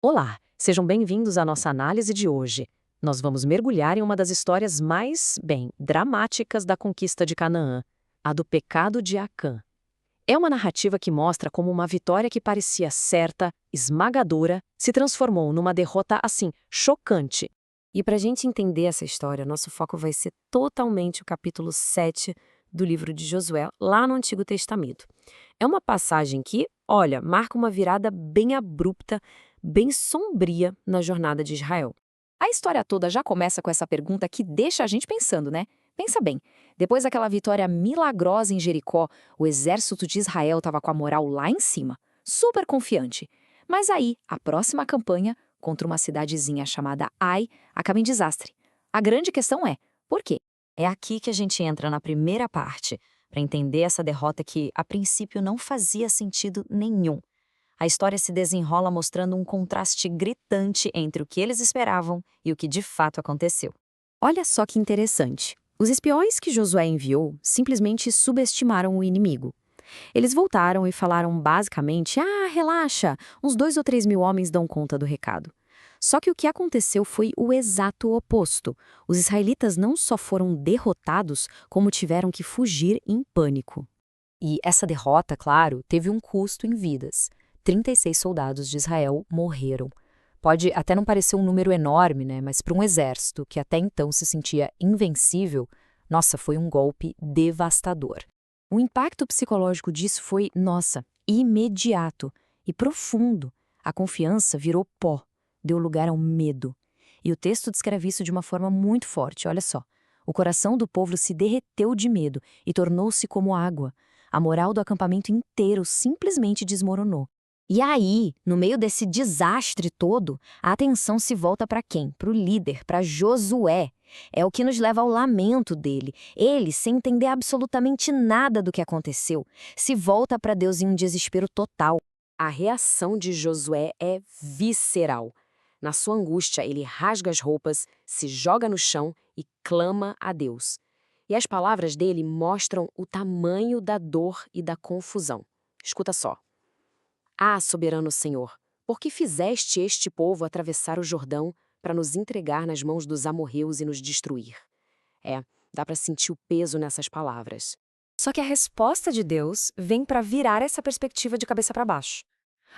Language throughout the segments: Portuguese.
Olá, sejam bem-vindos à nossa análise de hoje. Nós vamos mergulhar em uma das histórias mais, dramáticas da conquista de Canaã, a do pecado de Acã. É uma narrativa que mostra como uma vitória que parecia certa, esmagadora, se transformou numa derrota assim, chocante. E para a gente entender essa história, nosso foco vai ser totalmente o capítulo 7 do livro de Josué, lá no Antigo Testamento. É uma passagem que, olha, marca uma virada bem abrupta, bem sombria na jornada de Israel. A história toda já começa com essa pergunta que deixa a gente pensando, né? Pensa bem, depois daquela vitória milagrosa em Jericó, o exército de Israel estava com a moral lá em cima, super confiante. Mas aí, a próxima campanha, contra uma cidadezinha chamada Ai, acaba em desastre. A grande questão é, por quê? É aqui que a gente entra na primeira parte, para entender essa derrota que, a princípio, não fazia sentido nenhum. A história se desenrola mostrando um contraste gritante entre o que eles esperavam e o que de fato aconteceu. Olha só que interessante. Os espiões que Josué enviou simplesmente subestimaram o inimigo. Eles voltaram e falaram basicamente: relaxa, uns 2 ou 3 mil homens dão conta do recado. Só que o que aconteceu foi o exato oposto. Os israelitas não só foram derrotados, como tiveram que fugir em pânico. E essa derrota, claro, teve um custo em vidas. 36 soldados de Israel morreram. Pode até não parecer um número enorme, né? Mas para um exército que até então se sentia invencível, nossa, foi um golpe devastador. O impacto psicológico disso foi, nossa, imediato e profundo. A confiança virou pó, deu lugar ao medo. E o texto descreve isso de uma forma muito forte, olha só. O coração do povo se derreteu de medo e tornou-se como água. A moral do acampamento inteiro simplesmente desmoronou. E aí, no meio desse desastre todo, a atenção se volta para quem? Para o líder, para Josué. É o que nos leva ao lamento dele. Ele, sem entender absolutamente nada do que aconteceu, se volta para Deus em um desespero total. A reação de Josué é visceral. Na sua angústia, ele rasga as roupas, se joga no chão e clama a Deus. E as palavras dele mostram o tamanho da dor e da confusão. Escuta só. Soberano Senhor, por que fizeste este povo atravessar o Jordão para nos entregar nas mãos dos amorreus e nos destruir? Dá para sentir o peso nessas palavras. Só que a resposta de Deus vem para virar essa perspectiva de cabeça para baixo.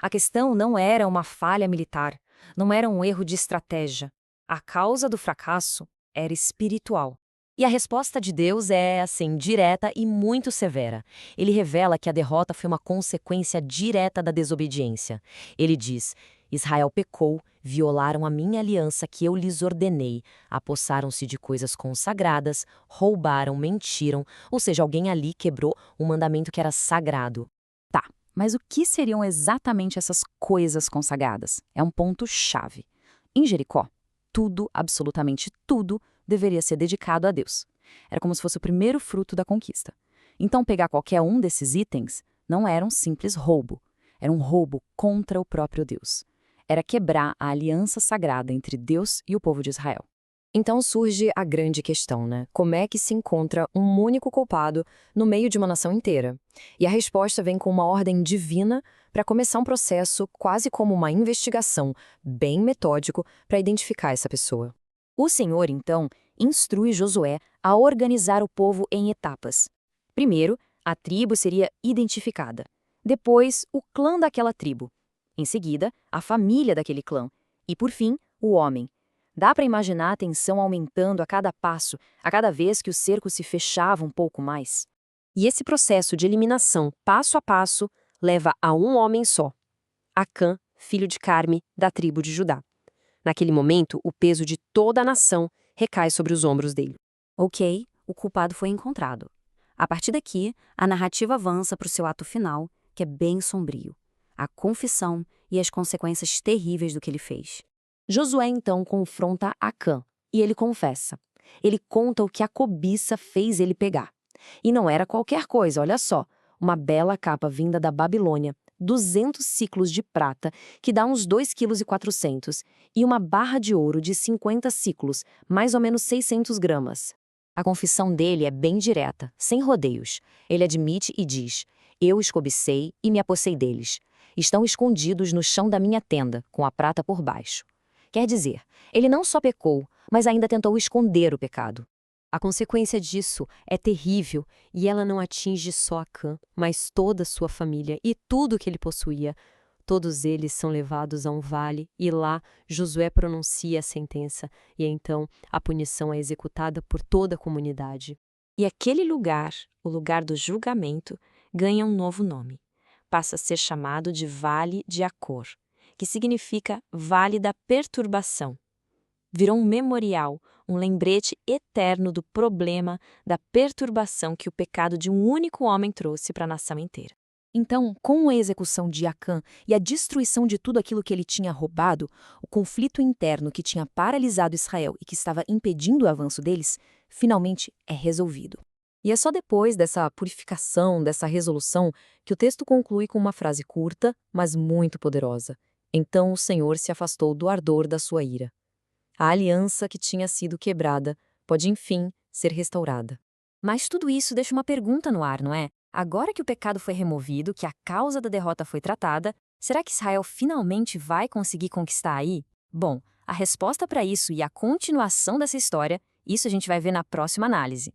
A questão não era uma falha militar, não era um erro de estratégia. A causa do fracasso era espiritual. E a resposta de Deus é, assim, direta e muito severa. Ele revela que a derrota foi uma consequência direta da desobediência. Ele diz: Israel pecou, violaram a minha aliança que eu lhes ordenei, apossaram-se de coisas consagradas, roubaram, mentiram, ou seja, alguém ali quebrou um mandamento que era sagrado. Tá, mas o que seriam exatamente essas coisas consagradas? É um ponto-chave. Em Jericó, tudo, absolutamente tudo, deveria ser dedicado a Deus. Era como se fosse o primeiro fruto da conquista. Então, pegar qualquer um desses itens não era um simples roubo. Era um roubo contra o próprio Deus. Era quebrar a aliança sagrada entre Deus e o povo de Israel. Então surge a grande questão, né? Como é que se encontra um único culpado no meio de uma nação inteira? E a resposta vem com uma ordem divina para começar um processo quase como uma investigação, bem metódico, para identificar essa pessoa. O Senhor, então, instrui Josué a organizar o povo em etapas. Primeiro, a tribo seria identificada. Depois, o clã daquela tribo. Em seguida, a família daquele clã. E, por fim, o homem. Dá para imaginar a tensão aumentando a cada passo, a cada vez que o cerco se fechava um pouco mais. E esse processo de eliminação, passo a passo, leva a um homem só. Acã, filho de Carme, da tribo de Judá. Naquele momento, o peso de toda a nação recai sobre os ombros dele. Ok, o culpado foi encontrado. A partir daqui, a narrativa avança para o seu ato final, que é bem sombrio. A confissão e as consequências terríveis do que ele fez. Josué, então, confronta Acã, e ele confessa. Ele conta o que a cobiça fez ele pegar. E não era qualquer coisa, olha só. Uma bela capa vinda da Babilônia, 200 ciclos de prata, que dá uns 2,4 kg, e uma barra de ouro de 50 ciclos, mais ou menos 600 gramas. A confissão dele é bem direta, sem rodeios. Ele admite e diz: Eu os cobicei e me apossei deles. estão escondidos no chão da minha tenda, com a prata por baixo. Quer dizer, ele não só pecou, mas ainda tentou esconder o pecado. A consequência disso é terrível e ela não atinge só Acã, mas toda a sua família e tudo que ele possuía. Todos eles são levados a um vale e lá Josué pronuncia a sentença e então a punição é executada por toda a comunidade. E aquele lugar, o lugar do julgamento, ganha um novo nome. Passa a ser chamado de Vale de Acor, que significa Vale da Perturbação. Virou um memorial, um lembrete eterno do problema, da perturbação que o pecado de um único homem trouxe para a nação inteira. Então, com a execução de Acã e a destruição de tudo aquilo que ele tinha roubado, o conflito interno que tinha paralisado Israel e que estava impedindo o avanço deles, finalmente é resolvido. E é só depois dessa purificação, dessa resolução, que o texto conclui com uma frase curta, mas muito poderosa. Então o Senhor se afastou do ardor da sua ira. A aliança que tinha sido quebrada pode, enfim, ser restaurada. Mas tudo isso deixa uma pergunta no ar, não é? Agora que o pecado foi removido, que a causa da derrota foi tratada, será que Israel finalmente vai conseguir conquistar aí? Bom, a resposta para isso e a continuação dessa história, isso a gente vai ver na próxima análise.